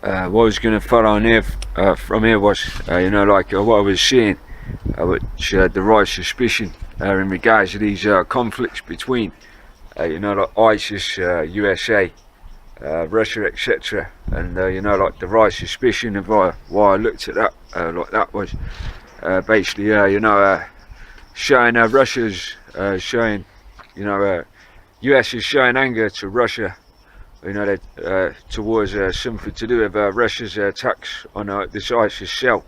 What I was going to follow on here from here was, like what I was seeing, which the rise suspicion in regards to these conflicts between, like ISIS, USA, Russia, etc. And like the rise suspicion of why I looked at that like that was basically, showing Russia's showing, US is showing anger to Russia, that towards something to do with Russia's attacks on this ISIS cell.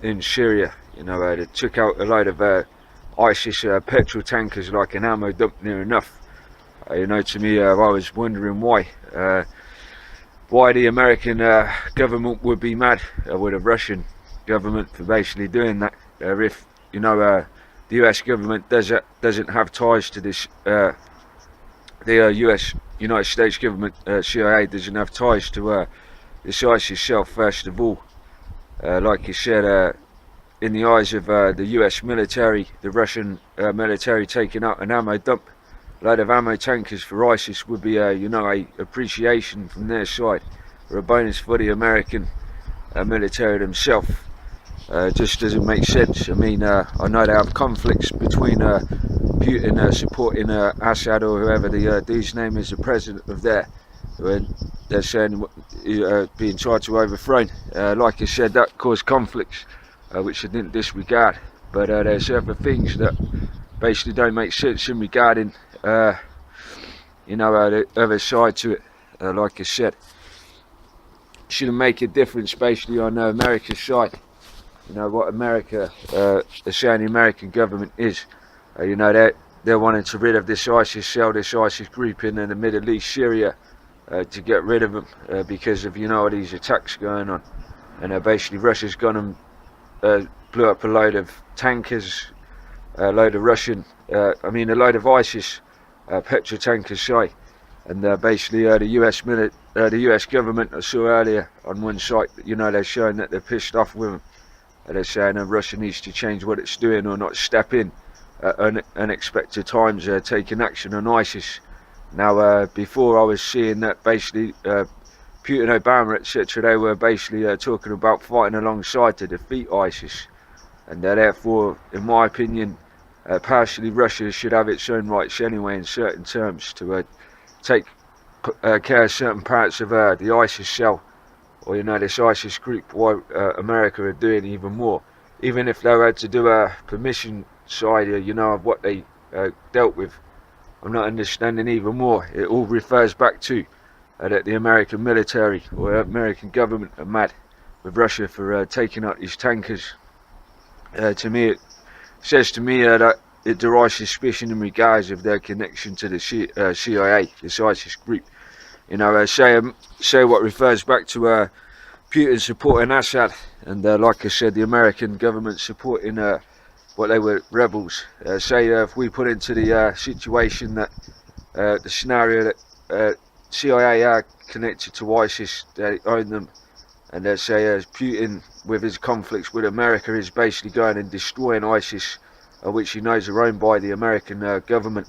In Syria, they took out a load of ISIS petrol tankers like an ammo dump near enough. To me, I was wondering why the American government would be mad with the Russian government for basically doing that. If the US government doesn't have ties to this, the US United States government, CIA doesn't have ties to this ISIS cell. First of all, like you said, in the eyes of the US military, the Russian military taking out an ammo dump, a load of ammo tankers for ISIS would be a appreciation from their side, or a bonus for the American military themselves. Just doesn't make sense. I mean, I know they have conflicts between Putin supporting Assad or whoever dude's name is, the president of there, when they're saying being tried to overthrow. Like I said, that caused conflicts, which I didn't disregard. But there's other things that basically don't make sense in regarding, the other side to it. Like I said, shouldn't make a difference basically on America's side. What America, the saying the American government is. They're wanting to rid of this ISIS cell, this ISIS group in the Middle East, Syria, to get rid of them because of these attacks going on, and basically Russia's gone and blew up a load of tankers, a load of Russian, a load of ISIS petrol tankers, sorry. And basically the US government, I saw earlier on one site, they're showing that they're pissed off with them. They're saying Russia needs to change what it's doing or not step in at unexpected times, taking action on ISIS. Now, before I was seeing that basically Putin, Obama, etc., they were basically talking about fighting alongside to defeat ISIS. And therefore, in my opinion, partially Russia should have its own rights anyway in certain terms to take care of certain parts of the ISIS cell, or this ISIS group, while America are doing even more. Even if they had to do a permission side of what they dealt with, I'm not understanding even more. It all refers back to that the American military or American government are mad with Russia for taking out these tankers. To me, it says to me that it derives suspicion in regards of their connection to the CIA, this ISIS group. Say what refers back to Putin supporting Assad, and like I said, the American government supporting what they were rebels. If we put into the situation that the scenario that CIA are connected to ISIS, they own them, and they say Putin, with his conflicts with America, is basically going and destroying ISIS, which he knows are owned by the American government.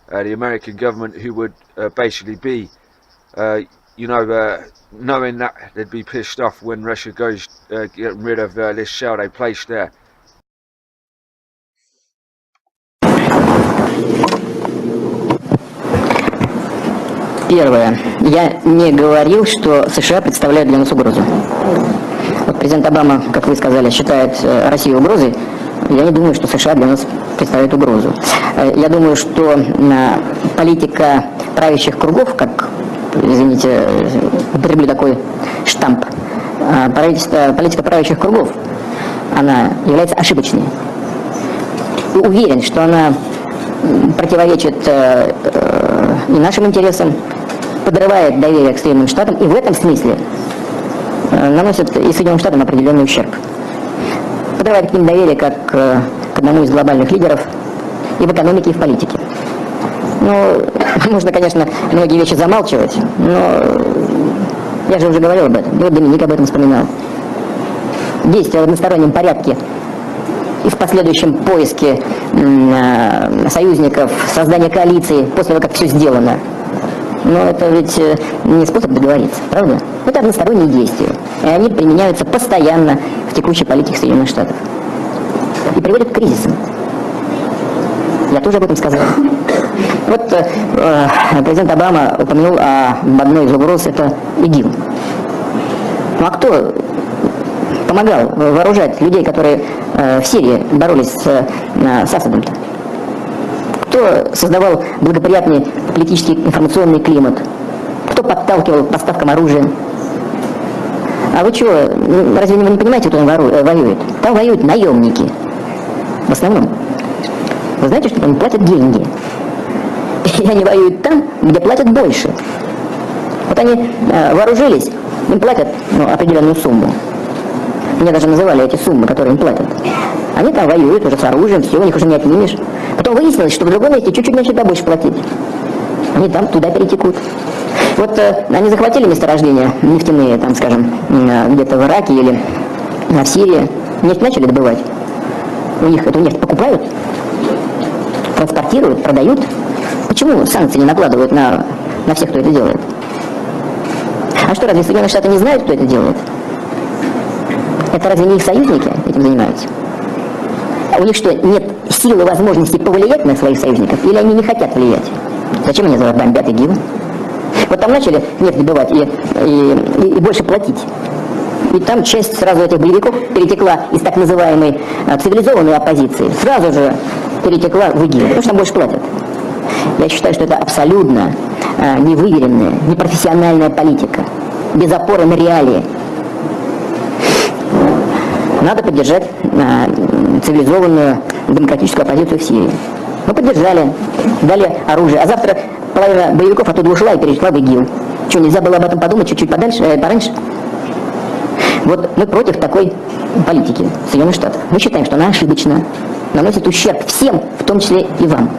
The American government, who would basically be, knowing that they'd be pissed off when Russia goes getting rid of this cell they placed there. Первое. Я не говорил, что США представляют для нас угрозу. Вот президент Обама, как вы сказали, считает Россию угрозой. Я не думаю, что США для нас представляют угрозу. Я думаю, что политика правящих кругов, как, извините, употреблю такой штамп, политика правящих кругов, она является ошибочной. И уверен, что она противоречит и нашим интересам, подрывает доверие к Соединенным Штатам и в этом смысле наносит и Соединенным Штатам определенный ущерб. Подрывает к ним доверие как к одному из глобальных лидеров и в экономике, и в политике. Можно, конечно, многие вещи замалчивать, но я же уже говорил об этом, и вот Доминик об этом вспоминал. Действия в одностороннем порядке и в последующем поиске союзников, создание коалиции после того, как все сделано. Но это ведь не способ договориться, правда? Это односторонние действия, и они применяются постоянно в текущей политике Соединенных Штатов. И приводят к кризисам. Я тоже об этом сказал. Вот президент Обама упомянул об одной из угроз, это ИГИЛ. А кто помогал вооружать людей, которые в Сирии боролись с Асадом-то? Кто создавал благоприятный политический информационный климат? Кто подталкивал к поставкам оружия? А вы чего, разве вы не понимаете, кто там воюет? Там воюют наемники. В основном. Вы знаете, что там платят деньги? И они воюют там, где платят больше. Вот они вооружились, им платят определенную сумму. Мне даже называли эти суммы, которые им платят. Они там воюют уже с оружием, все, у них уже не отнимешь. Потом выяснилось, что в другом месте чуть-чуть начали побольше платить. Они там туда перетекут. Вот они захватили месторождения нефтяные, там, скажем, где-то в Ираке или в Сирии. Нефть начали добывать. У них эту нефть покупают, транспортируют, продают. Почему санкции не накладывают на всех, кто это делает? А что, разве Соединенные Штаты не знают, кто это делает? Это разве не их союзники этим занимаются? У них что, нет силы, возможности повлиять на своих союзников? Или они не хотят влиять? Зачем они бомбят ИГИЛ? Вот там начали нефть добывать и больше платить. И там часть сразу этих боевиков перетекла из так называемой цивилизованной оппозиции. Сразу же перетекла в ИГИЛ, потому что там больше платят. Я считаю, что это абсолютно невыверенная, непрофессиональная политика, без опоры на реалии. Надо поддержать цивилизованную демократическую оппозицию в Сирии. Мы поддержали, дали оружие, а завтра половина боевиков оттуда ушла и перешла в ИГИЛ. Что, нельзя было об этом подумать чуть-чуть пораньше? Вот мы против такой политики Соединенных Штатов. Мы считаем, что она ошибочна, наносит ущерб всем, в том числе и вам.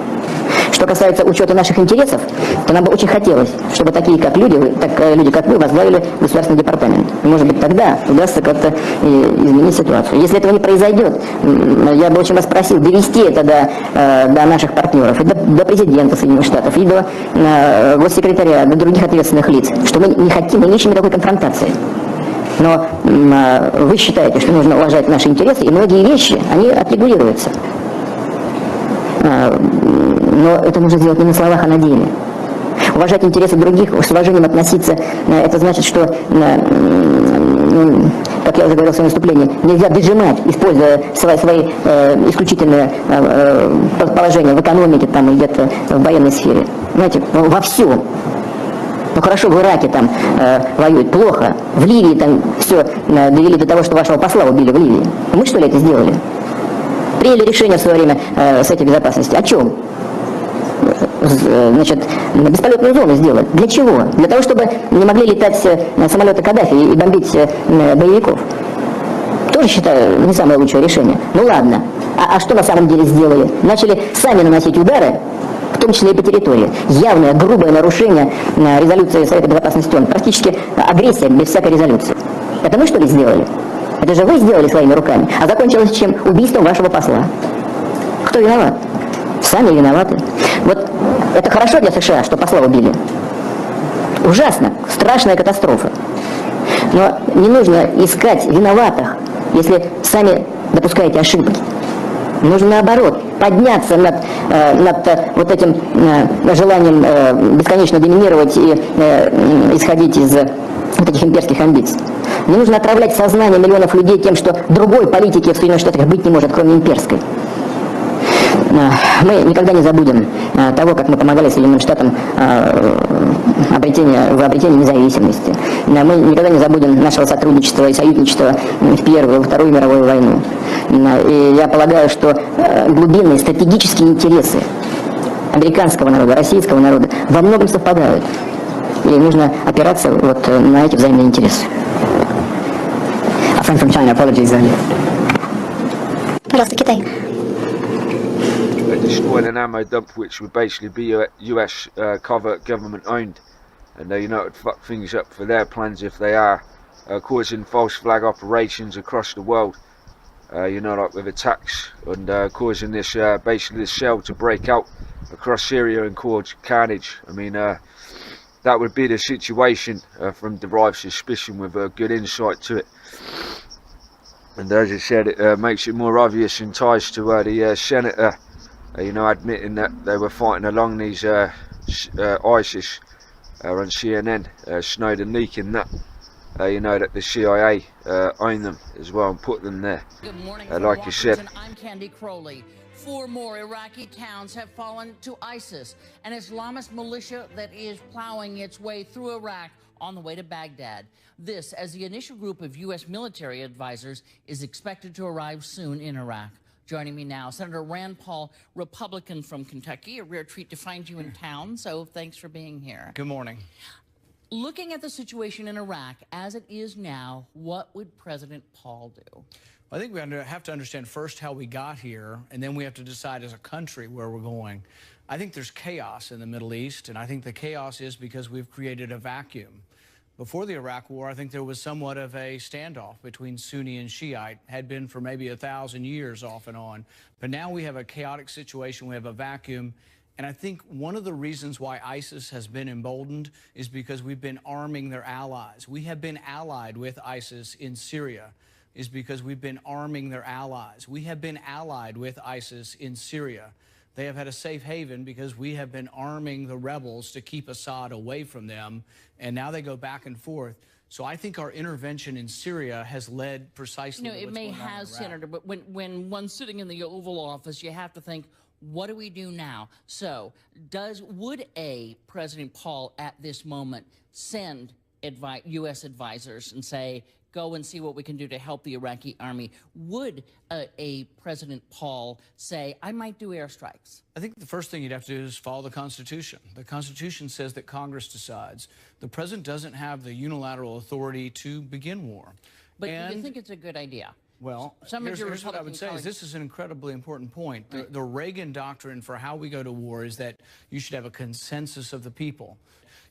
Что касается учета наших интересов, то нам бы очень хотелось, чтобы такие как люди как вы, возглавили государственный департамент. И, может быть, тогда удастся как-то изменить ситуацию. Если этого не произойдет, я бы очень вас просил довести это до наших партнеров, и до президента Соединенных Штатов, и до госсекретаря, до других ответственных лиц, что мы не хотим, мы не ищем никакой конфронтации. Но вы считаете, что нужно уважать наши интересы, и многие вещи, они отрегулируются. Но это нужно сделать не на словах, а на деле. Уважать интересы других, с уважением относиться, это значит, что, как я уже говорил в своем выступлении, нельзя дожимать, используя свои исключительные положения в экономике там, и где-то в военной сфере. Знаете, во всем. Ну хорошо, в Ираке там воюют плохо, в Ливии там все довели до того, что вашего посла убили в Ливии. Мы что ли это сделали? Приняли решение в свое время Совета Безопасности. О чем? Значит, бесполетную зону сделать. Для чего? Для того, чтобы не могли летать самолеты Каддафи и бомбить боевиков. Тоже считаю не самое лучшее решение. Ну ладно. А что на самом деле сделали? Начали сами наносить удары, в том числе и по территории. Явное, грубое нарушение резолюции Совета Безопасности ООН. Практически агрессия без всякой резолюции. Это мы что ли сделали? Это же вы сделали своими руками. А закончилось чем? Убийством вашего посла. Кто виноват? Сами виноваты. Вот это хорошо для США, что посла убили. Ужасно. Страшная катастрофа. Но не нужно искать виноватых, если сами допускаете ошибки. Нужно наоборот подняться над вот этим желанием бесконечно доминировать и исходить из вот этих имперских амбиций. Не нужно отравлять сознание миллионов людей тем, что другой политики в Соединенных Штатах быть не может, кроме имперской. Мы никогда не забудем того, как мы помогали Соединенным Штатам в обретении независимости. Мы никогда не забудем нашего сотрудничества и союзничества в Первую и Вторую мировую войну. И я полагаю, что глубинные стратегические интересы американского народа, российского народа во многом совпадают. И нужно опираться вот на эти взаимные интересы. A friend from China, apologies. Пожалуйста, Китай. They destroyed an ammo dump which would basically be US covert government owned, and it would fuck things up for their plans if they are causing false flag operations across the world. Like with attacks and causing this basically this shell to break out across Syria and cause carnage. I mean, that would be the situation from derived suspicion with good insight to it. And as I said, it makes it more obvious in ties to the senator, admitting that they were fighting along these ISIS on CNN, Snowden leaking that. That the CIA own them as well and put them there. Good morning, like you said. I'm Candy Crowley. 4 more Iraqi towns have fallen to ISIS, an Islamist militia that is plowing its way through Iraq on the way to Baghdad. This, as the initial group of U.S. military advisors is expected to arrive soon in Iraq. Joining me now, Senator Rand Paul, Republican from Kentucky. A rare treat to find you in town, so thanks for being here. Good morning. Looking at the situation in Iraq as it is now, what would President Paul do? I think we have to understand first how we got here, and then we have to decide as a country where we're going. I think there's chaos in the Middle East, and I think the chaos is because we've created a vacuum. Before the Iraq War, I think there was somewhat of a standoff between Sunni and Shiite, had been for maybe 1,000 years off and on. But now we have a chaotic situation, we have a vacuum. And I think one of the reasons why ISIS has been emboldened is because we've been arming their allies. We have been allied with ISIS in Syria, is because we've been arming their allies. We have been allied with ISIS in Syria. They have had a safe haven because we have been arming the rebels to keep Assad away from them, and now they go back and forth. So I think our intervention in Syria has led precisely to what's it may going on in have, Iraq. Senator, but when one's sitting in the Oval Office, you have to think, what do we do now? So would President Paul at this moment send U.S. advisors and say, go and see what we can do to help the Iraqi army? Would a President Paul say, I might do airstrikes? I think the first thing you'd have to do is follow the Constitution. The Constitution says that Congress decides. The president doesn't have the unilateral authority to begin war. But do you think it's a good idea? Well, Some of your here's what I would Republican say is colleagues- this is an incredibly important point. The Reagan doctrine for how we go to war is that you should have a consensus of the people.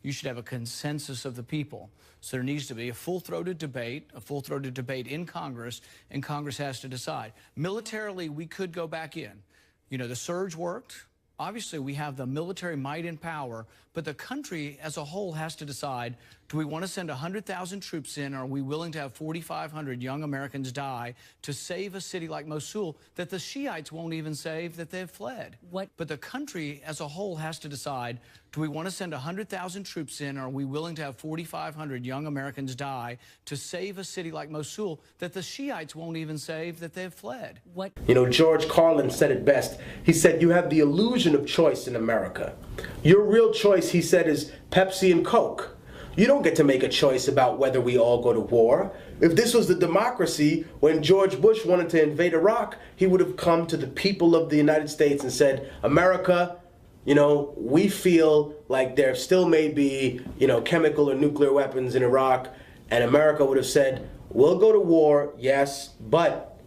You should have a consensus of the people. So there needs to be a full-throated debate in Congress, and Congress has to decide. Militarily, we could go back in. You know, the surge worked. Obviously, we have the military might and power, but the country as a whole has to decide, do we want to send 100,000 troops in, or are we willing to have 4,500 young Americans die to save a city like Mosul that the Shiites won't even save, that they've fled? But the country as a whole has to decide, do we want to send 100,000 troops in, or are we willing to have 4,500 young Americans die to save a city like Mosul that the Shiites won't even save, that they've fled? You know, George Carlin said it best. He said, you have the illusion of choice in America. Your real choice, he said, is Pepsi and Coke. You don't get to make a choice about whether we all go to war. If this was the democracy, when George Bush wanted to invade Iraq, he would have come to the people of the United States and said, America, you know, we feel like there still may be, you know, chemical or nuclear weapons in Iraq, and America would have said, we'll go to war, yes, but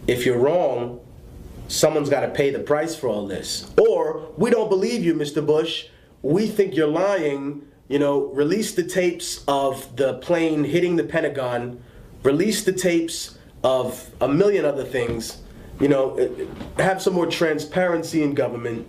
if you're wrong, someone's got to pay the price for all this. Or, we don't believe you, Mr. Bush. We think you're lying. You know, release the tapes of the plane hitting the Pentagon. Release the tapes of a million other things. You know, have some more transparency in government.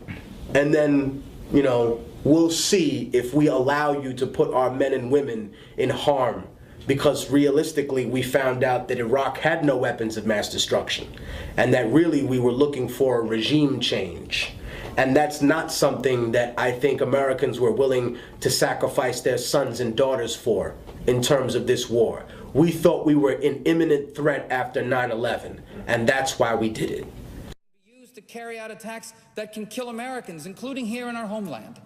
And then, you know, we'll see if we allow you to put our men and women in harm. Because realistically, we found out that Iraq had no weapons of mass destruction, and that really we were looking for a regime change. And that's not something that I think Americans were willing to sacrifice their sons and daughters for in terms of this war. We thought we were in imminent threat after 9/11, and that's why we did it. Used to carry out attacks that can kill Americans, including here in our homeland.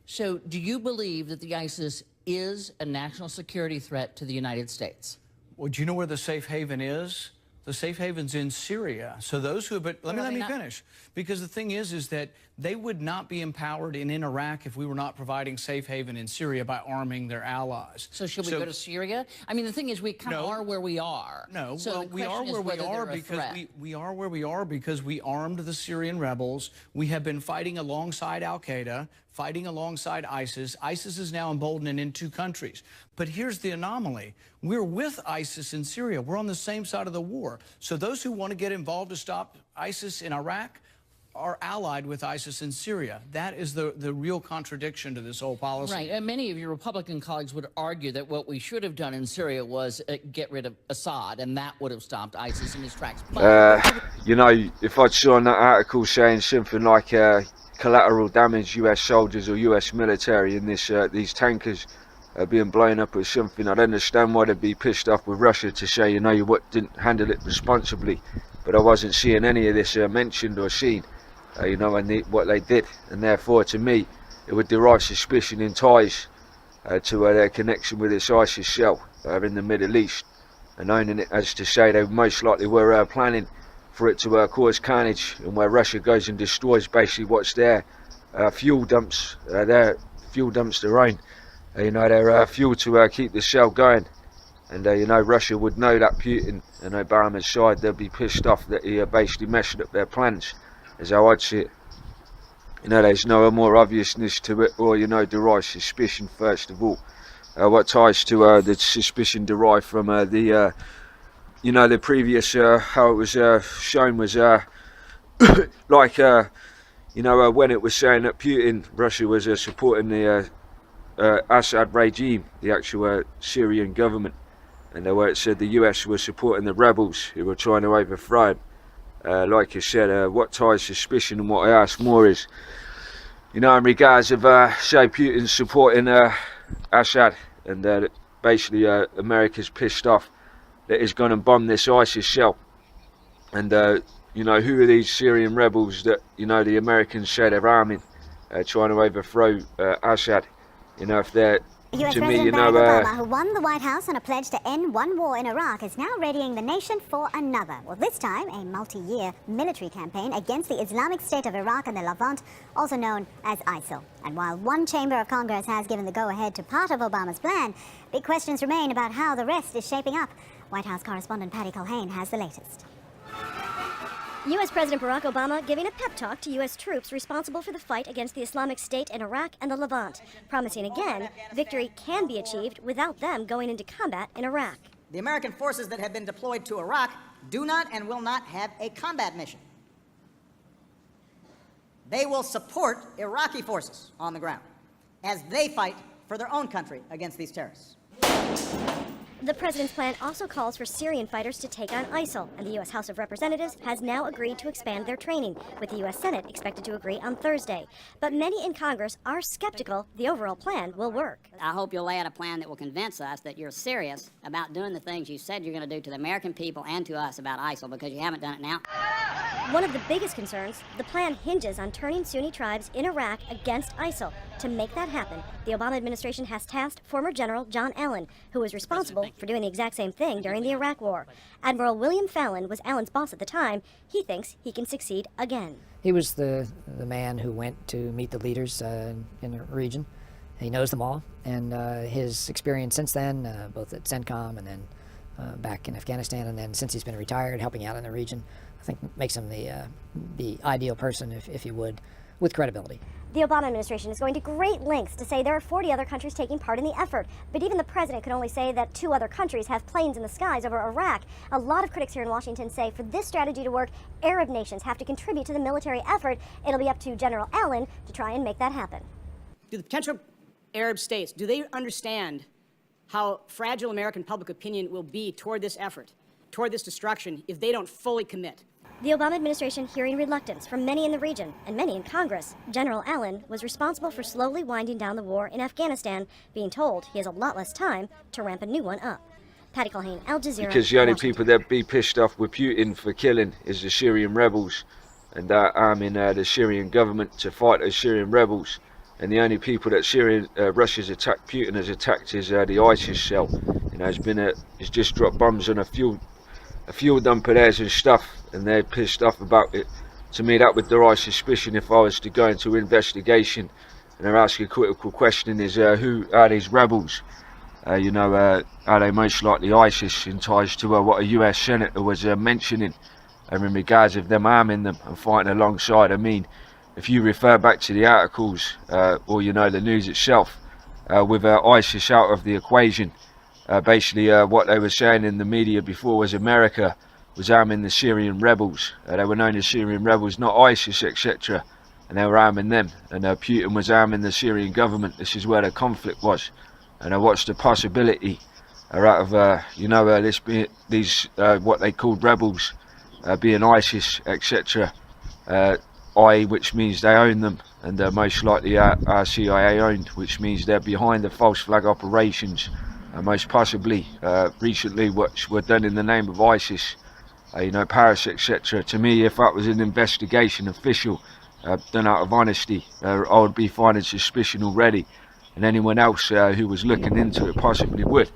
So do you believe that the ISIS is a national security threat to the United States? Well, do you know where the safe haven is? The safe haven's in Syria. So those who, but let me finish. Because the thing is that they would not be empowered in Iraq if we were not providing safe haven in Syria by arming their allies. So should we go to Syria? I mean, the thing is, we kind of are where we are. No, so well, we are where we are because we are where we are because we armed the Syrian rebels. We have been fighting alongside Al-Qaeda, fighting alongside ISIS. ISIS is now emboldened in 2 countries. But here's the anomaly. We're with ISIS in Syria. We're on the same side of the war. So those who want to get involved to stop ISIS in Iraq are allied with ISIS in Syria. That is the real contradiction to this whole policy. Right, and many of your Republican colleagues would argue that what we should have done in Syria was get rid of Assad, and that would have stopped ISIS in its tracks. You know, if I'd saw that article saying something like collateral damage, US soldiers or US military in this these tankers being blown up or something, I'd understand why they'd be pissed off with Russia to say, you know, you didn't handle it responsibly. But I wasn't seeing any of this mentioned or seen. You know, and what they did, and therefore to me it would derive suspicion in ties to their connection with this ISIS shell in the Middle East, and owning it as to say they most likely were planning for it to cause carnage, and where Russia goes and destroys basically what's their fuel dumps, their own, you know, their fuel to keep the shell going. And you know, Russia would know that Putin and Obama's side, they'd be pissed off that he basically messed up their plans, is how I'd see it. You know, there's no more obviousness to it, or, you know, derive suspicion first of all. What ties to the suspicion derived from the, you know, the previous, how it was shown was like, you know, when it was saying that Russia was supporting the Assad regime, the actual Syrian government, and where it said the US was supporting the rebels who were trying to overthrow him. Like I said, what ties suspicion, and what I ask more is, you know, in regards of, say, Putin supporting Assad, and basically America's pissed off that he's gone and bombed this ISIS shell. And, you know, who are these Syrian rebels that, you know, the Americans say they're arming, trying to overthrow Assad? You know, if they're, US to me, President you know, Barack Obama, who won the White House on a pledge to end one war in Iraq, is now readying the nation for another. Well, this time, a multi-year military campaign against the Islamic State of Iraq and the Levant, also known as ISIL. And while one chamber of Congress has given the go-ahead to part of Obama's plan, big questions remain about how the rest is shaping up. White House correspondent Patty Culhane has the latest. U.S. President Barack Obama giving a pep talk to U.S. troops responsible for the fight against the Islamic State in Iraq and the Levant, promising again victory can be achieved without them going into combat in Iraq. The American forces that have been deployed to Iraq do not and will not have a combat mission. They will support Iraqi forces on the ground as they fight for their own country against these terrorists. The president's plan also calls for Syrian fighters to take on ISIL, and the U.S. House of Representatives has now agreed to expand their training, with the U.S. Senate expected to agree on Thursday. But many in Congress are skeptical the overall plan will work. I hope you'll lay out a plan that will convince us that you're serious about doing the things you said you're going to do to the American people and to us about ISIL, because you haven't done it now. One of the biggest concerns, the plan hinges on turning Sunni tribes in Iraq against ISIL. To make that happen, the Obama administration has tasked former General John Allen, who was responsible for doing the exact same thing during the Iraq War. Admiral William Fallon was Allen's boss at the time. He thinks he can succeed again. He was the man who went to meet the leaders in the region. He knows them all, and his experience since then, both at CENTCOM and then back in Afghanistan, and then since he's been retired, helping out in the region, I think makes him the ideal person, if you would, with credibility. The Obama administration is going to great lengths to say there are 40 other countries taking part in the effort, but even the president could only say that 2 other countries have planes in the skies over Iraq. A lot of critics here in Washington say for this strategy to work, Arab nations have to contribute to the military effort. It'll be up to General Allen to try and make that happen. Do the potential Arab states, do they understand how fragile American public opinion will be toward this effort, toward this destruction, if they don't fully commit? The Obama administration hearing reluctance from many in the region and many in Congress. General Allen was responsible for slowly winding down the war in Afghanistan, being told he has a lot less time to ramp a new one up. Patty Culhane, Al Jazeera. Because the only Washington. people that be pissed off with Putin for killing is the Syrian rebels, and arming the Syrian government to fight those Syrian rebels. And the only people that Russia's attacked, Putin has attacked, is the ISIS cell. You know, it's just dropped bombs on a fuel dump of theirs and stuff, and they're pissed off about it. To me, that would derive suspicion if I was to go into investigation and they're asking a critical question: is who are these rebels? Are they most likely ISIS, in ties to what a US senator was mentioning in regards of them arming them and fighting alongside? I mean, if you refer back to the articles or the news itself, with ISIS out of the equation, basically what they were saying in the media before was America was arming the Syrian rebels. They were known as Syrian rebels, not ISIS, etc. And they were arming them, and Putin was arming the Syrian government. This is where the conflict was. And what's the possibility out of these what they called rebels being ISIS, etc. Which means they own them, and most likely are CIA owned, which means they're behind the false flag operations, most possibly recently which were done in the name of ISIS, Paris, etc. To me, if that was an investigation official done out of honesty, I would be finding suspicion already, and anyone else who was looking into it possibly would.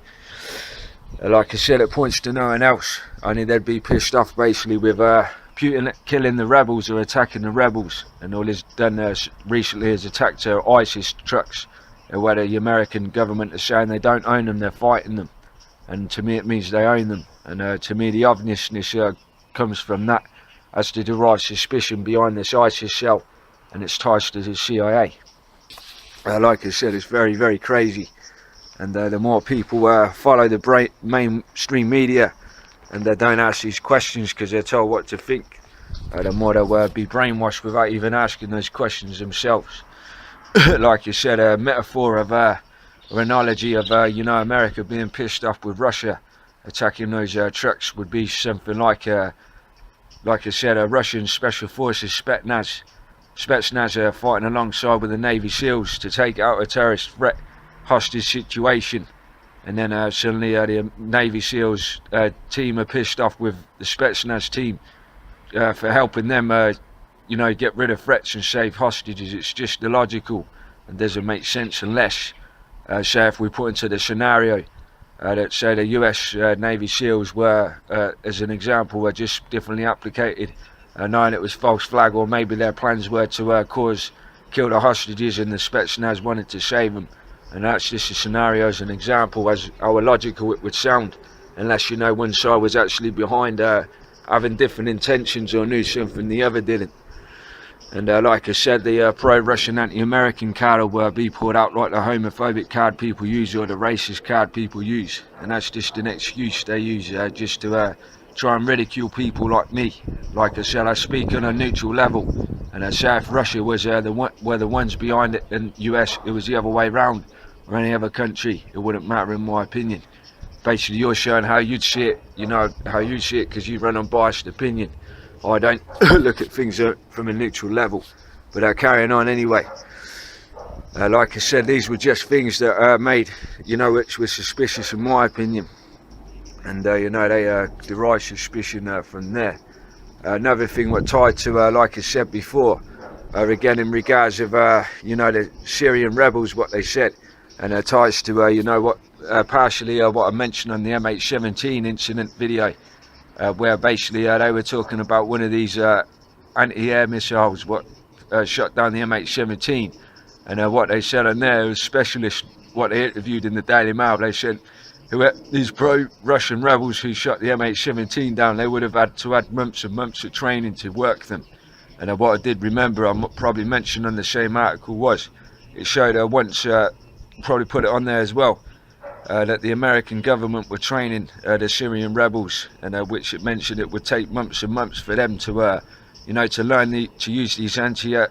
Like I said, it points to no one else. Only they'd be pissed off basically with Putin killing the rebels or attacking the rebels, and all he's done recently is attacked ISIS trucks, where the American government is saying they don't own them, they're fighting them. And to me it means they own them, and to me the obviousness comes from that, as to derive suspicion behind this ISIS cell and its ties to the CIA. Like I said, it's very, very crazy, and the more people follow the mainstream media and they don't ask these questions because they're told what to think, the more they'll be brainwashed without even asking those questions themselves. Like you said, a metaphor of an analogy of America being pissed off with Russia attacking those trucks would be something like I said, a Russian special forces Spetsnaz fighting alongside with the Navy SEALs to take out a terrorist threat hostage situation, and then suddenly the Navy SEALs team are pissed off with the Spetsnaz team for helping them get rid of threats and save hostages. It's just illogical and doesn't make sense unless, say, if we put into the scenario that, say, the US Navy SEALs were, as an example, were just differently applicated, knowing it was false flag, or maybe their plans were to kill the hostages and the Spetsnaz wanted to save them. And that's just a scenario as an example, as how illogical it would sound. unless, you know, one side was actually behind having different intentions or knew something the other didn't. And like I said, the pro-Russian anti-American card will be pulled out like the homophobic card people use or the racist card people use. And that's just an excuse they use just to try and ridicule people like me. Like I said, I speak on a neutral level. And South Russia were the ones behind it, and US, it was the other way round. Or any other country, it wouldn't matter in my opinion. Basically, you're showing how you'd see it, you know, how you see it because you run on biased opinion. I don't look at things from a neutral level, but carrying on anyway. Like I said, these were just things that made, you know, which was suspicious in my opinion, and you know, they derive suspicion from there. Another thing what tied to, like I said before, again in regards of, you know, the Syrian rebels, what they said, and ties to, you know, what partially what I mentioned on the MH17 incident video. Where basically they were talking about one of these anti-air missiles what shot down the MH17, and what they said on there was specialists, what they interviewed in the Daily Mail, they said these pro-Russian rebels who shot the MH17 down, they would have had to add months and months of training to work them. And what I did remember, I probably mentioned on the same article, was it showed once, probably put it on there as well, that the American government were training the Syrian rebels, and which it mentioned it would take months and months for them to, you know, to learn to use these anti-air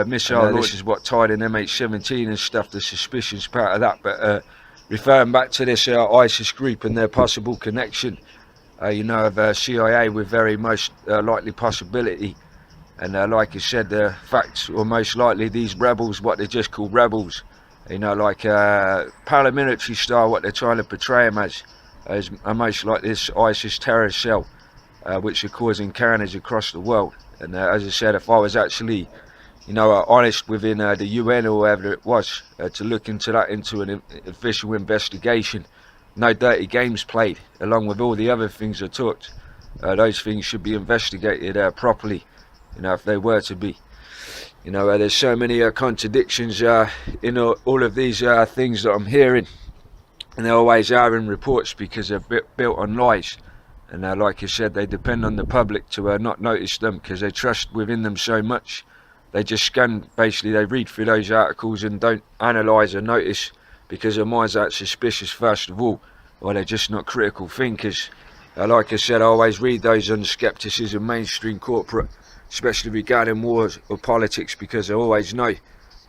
missile. This is what tied in MH17 and stuff, the suspicious part of that. But referring back to this ISIS group and their possible connection, you know, of CIA with very most likely possibility. And like I said, the facts, or most likely these rebels, what they just call rebels, you know, like paramilitary style, what they're trying to portray them as most like this ISIS terrorist cell, which are causing carnage across the world. And as I said, if I was actually, you know, honest within the UN or whatever it was, to look into that, into an official investigation, no dirty games played, along with all the other things I talked, those things should be investigated properly, you know, if they were to be. You know, there's so many contradictions in all of these things that I'm hearing, and there always are in reports because they're built on lies. And like I said, they depend on the public to not notice them because they trust within them so much. They just scan, basically, they read through those articles and don't analyse or notice because their minds are suspicious first of all, or they're just not critical thinkers. Like I said, I always read those on scepticism, mainstream corporate, especially regarding wars or politics, because I always know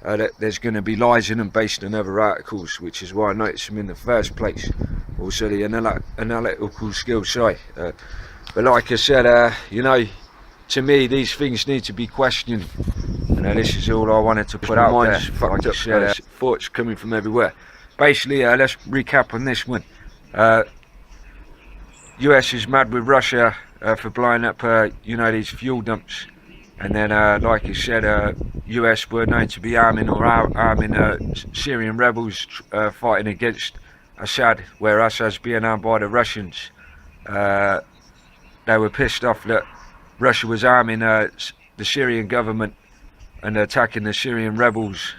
that there's going to be lies in them based on other articles, which is why I noticed them in the first place. Also the analytical skills side. But like I said, you know, to me these things need to be questioned. You know, this is all I wanted to put out there. Like I said, thoughts coming from everywhere. Basically, let's recap on this one. US is mad with Russia for blowing up, you know, these fuel dumps. And then, like I said, US were known to be arming Syrian rebels fighting against Assad, where Assad's being armed by the Russians. They were pissed off that Russia was arming the Syrian government and attacking the Syrian rebels.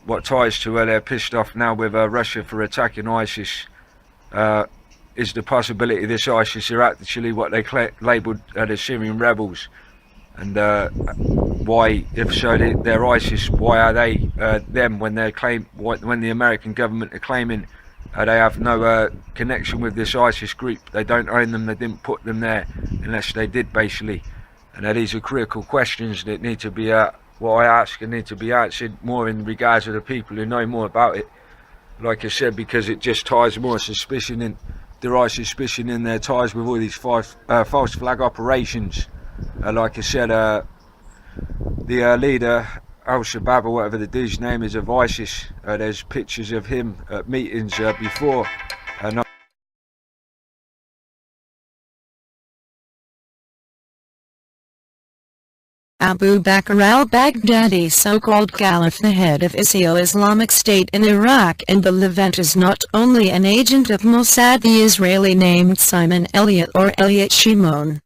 What ties to they're pissed off now with Russia for attacking ISIS is the possibility this ISIS are actually what they labelled the Syrian rebels. And why, if so, they're ISIS, why are they them when they claim, when the American government are claiming they have no connection with this ISIS group? They don't own them, they didn't put them there unless they did, basically. And these are critical questions that need to be, what I ask, and need to be answered more in regards to the people who know more about it. Like I said, because it just ties more suspicion in, derives suspicion in their ties with all these false flag operations. Like I said, the leader, Al-Shabaab, or whatever the dude's name is, of ISIS, there's pictures of him at meetings before. Abu Bakr al-Baghdadi, so-called caliph, the head of Islamic State in Iraq and the Levant, is not only an agent of Mossad, the Israeli named Simon Elliott or Elliot Shimon,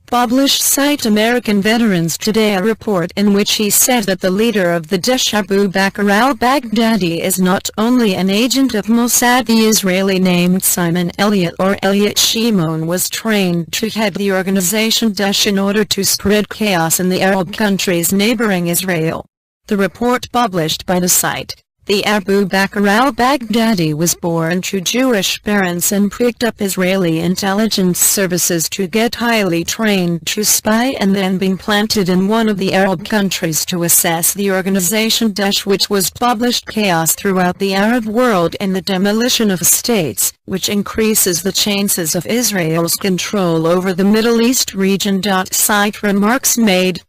published site American Veterans Today a report in which he said that the leader of the Daesh Abu Bakr al-Baghdadi is not only an agent of Mossad. The Israeli named Simon Elliott or Elliot Shimon was trained to head the organization Daesh in order to spread chaos in the Arab countries neighboring Israel. The report published by the site, the Abu Bakr al-Baghdadi was born to Jewish parents and picked up Israeli intelligence services to get highly trained to spy and then being planted in one of the Arab countries to assess the organization Daesh, which was published chaos throughout the Arab world and the demolition of states, which increases the chances of Israel's control over the Middle East region. Site remarks made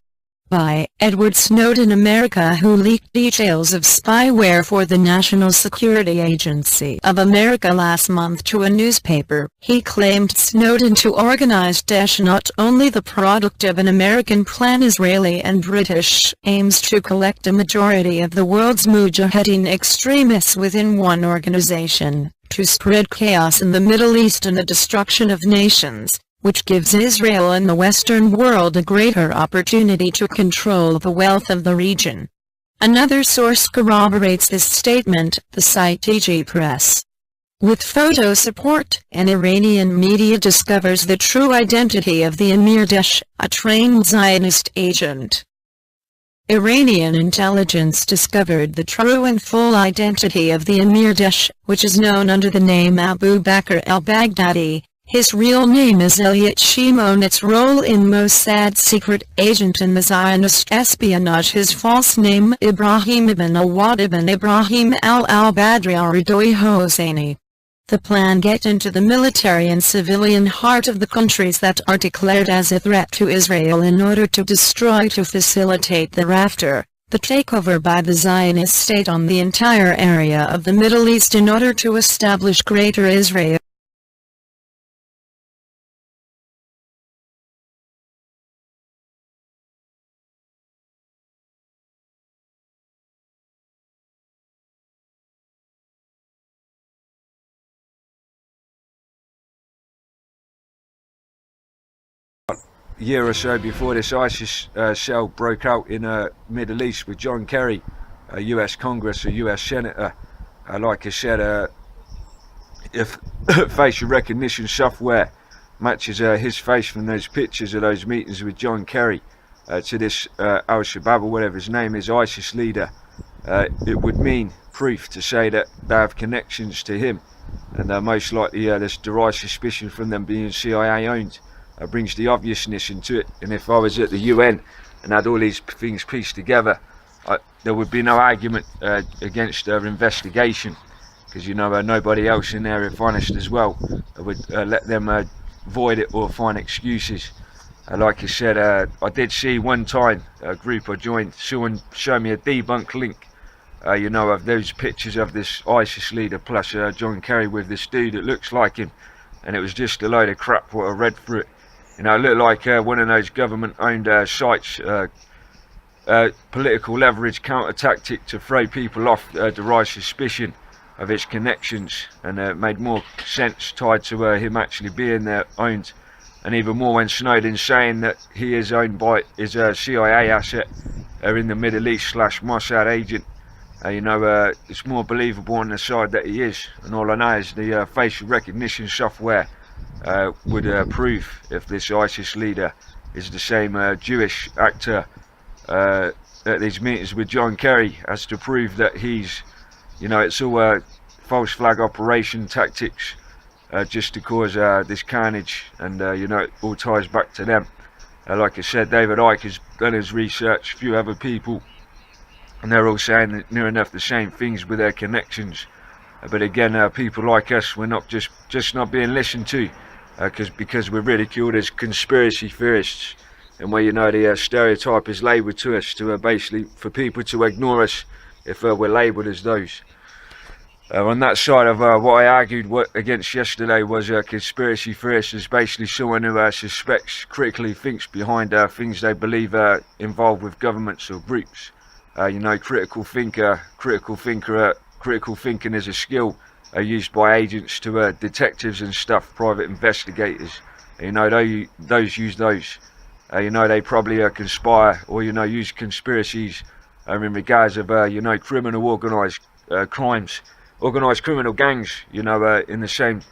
by Edward Snowden America, who leaked details of spyware for the National Security Agency of America last month to a newspaper. He claimed Snowden to organize Daesh, not only the product of an American plan. Israeli and British aims to collect a majority of the world's mujahideen extremists within one organization, to spread chaos in the Middle East and the destruction of nations, which gives Israel and the Western world a greater opportunity to control the wealth of the region. Another source corroborates this statement, the site EG Press. With photo support, an Iranian media discovers the true identity of the Emir Daesh, a trained Zionist agent. Iranian intelligence discovered the true and full identity of the Emir Daesh, which is known under the name Abu Bakr al-Baghdadi. His real name is Elliot Shimon. Its role in Mossad's secret agent in the Zionist espionage. His false name Ibrahim ibn Awad ibn Ibrahim al-Badri al-Ridoi Hosseini. The plan get into the military and civilian heart of the countries that are declared as a threat to Israel in order to destroy, to facilitate thereafter the takeover by the Zionist state on the entire area of the Middle East in order to establish Greater Israel. A year or so before this ISIS cell broke out in the Middle East with John Kerry, a US Congress, a US Senator. Like I said, if facial recognition software matches his face from those pictures of those meetings with John Kerry to this Al-Shabaab or whatever his name is, ISIS leader, it would mean proof to say that they have connections to him, and most likely there's derived suspicion from them being CIA owned. Brings the obviousness into it. And if I was at the UN and had all these things pieced together, there would be no argument against their investigation, because nobody else in there, if honest as well, would let them void it or find excuses. Like I said, I did see one time a group I joined, someone show me a debunk link of those pictures of this ISIS leader plus John Kerry with this dude that looks like him, and it was just a load of crap what I read through it. It looked like one of those government-owned sites, political leverage counter tactic to throw people off, derive suspicion of its connections, and it made more sense tied to him actually being owned, and even more when Snowden saying that he is owned by his CIA asset in the Middle East / Mossad agent. It's more believable on the side that he is, and all I know is the facial recognition software would prove if this ISIS leader is the same Jewish actor at these meetings with John Kerry, as to prove that he's, it's all false flag operation tactics just to cause this carnage, and it all ties back to them. Like I said, David Icke has done his research, a few other people, and they're all saying that near enough the same things with their connections. But again, people like us, we're not just not being listened to, because we're ridiculed as conspiracy theorists, and where the stereotype is labelled to us to basically for people to ignore us if we're labelled as those. On that side of what I argued against yesterday was a conspiracy theorist is basically someone who suspects, critically thinks behind things they believe are involved with governments or groups. Critical thinking is a skill used by agents to detectives and stuff, private investigators. Those use those you know, they probably conspire or, you know, use conspiracies in regards of, you know, criminal organised crimes, organised criminal gangs, you know, in the same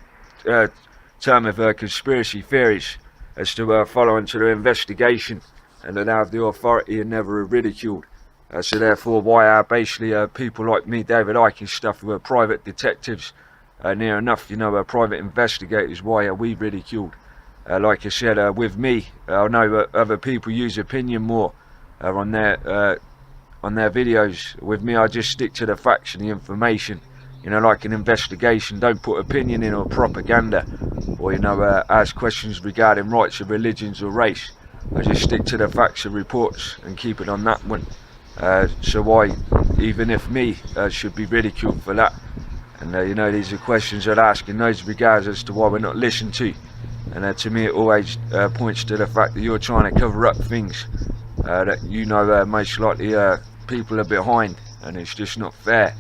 term of conspiracy theories as to follow into the investigation, and then have the authority and never ridiculed. So therefore, why are basically people like me, David Icke and stuff, who are private detectives, near enough, you know, private investigators, why are we ridiculed? Like I said, with me, I know other people use opinion more on their videos. With me, I just stick to the facts and the information. You know, like an investigation, don't put opinion in or propaganda, or, you know, ask questions regarding rights of religions or race. I just stick to the facts and reports and keep it on that one. So why, even if me, should be ridiculed for that? And you know, these are questions I'd ask in those regards as to why we're not listened to. And to me, it always points to the fact that you're trying to cover up things that you know most likely people are behind, and it's just not fair,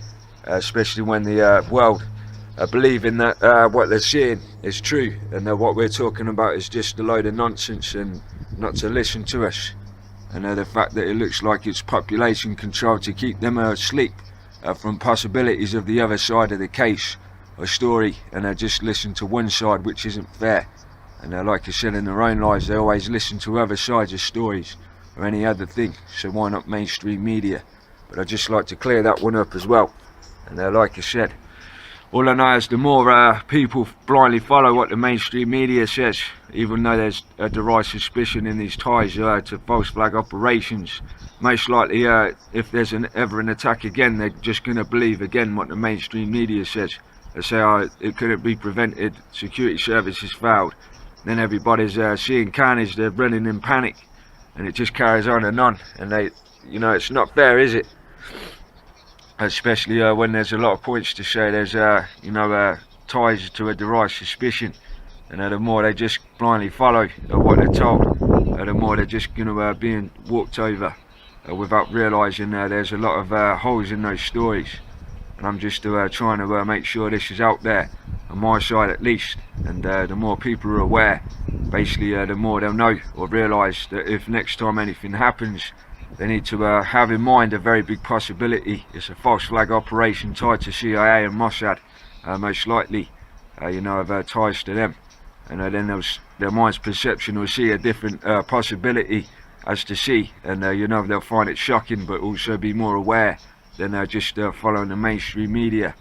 especially when the world believing that what they're seeing is true, and what we're talking about is just a load of nonsense, and not to listen to us. And the fact that it looks like it's population control to keep them asleep from possibilities of the other side of the case or story, and just listen to one side, which isn't fair. And like I said, in their own lives, they always listen to other sides of stories or any other thing, so why not mainstream media? But I'd just like to clear that one up as well. And like I said, all I know is the more people blindly follow what the mainstream media says, even though there's a derived suspicion in these ties to false flag operations, most likely if there's ever an attack again, they're just going to believe again what the mainstream media says. They say, oh, it couldn't be prevented, security services failed. Then everybody's seeing carnage, they're running in panic, and it just carries on, and they, you know, it's not fair, is it? Especially when there's a lot of points to say there's you know, ties to a derived suspicion, and the more they just blindly follow what they're told, the more they're just going to being walked over without realising there's a lot of holes in those stories. And I'm just trying to make sure this is out there on my side at least, and the more people are aware, basically the more they'll know or realise that if next time anything happens, they need to have in mind a very big possibility it's a false flag operation tied to CIA and Mossad, most likely, you know, of ties to them. And then their mind's perception will see a different possibility as to see, and you know, they'll find it shocking, but also be more aware than just following the mainstream media.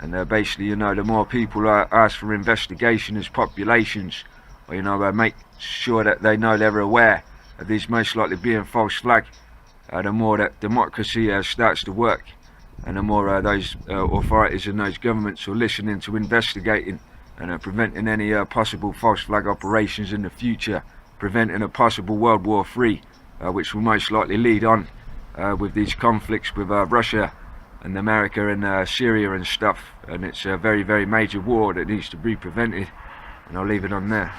And basically, you know, the more people ask for investigation as populations, or, you know, make sure that they know they're aware of these most likely being false flag, the more that democracy starts to work, and the more those authorities and those governments are listening to investigating and preventing any possible false flag operations in the future, preventing a possible World War III, which will most likely lead on with these conflicts with Russia and America and Syria and stuff. And it's a very, very major war that needs to be prevented, and I'll leave it on there.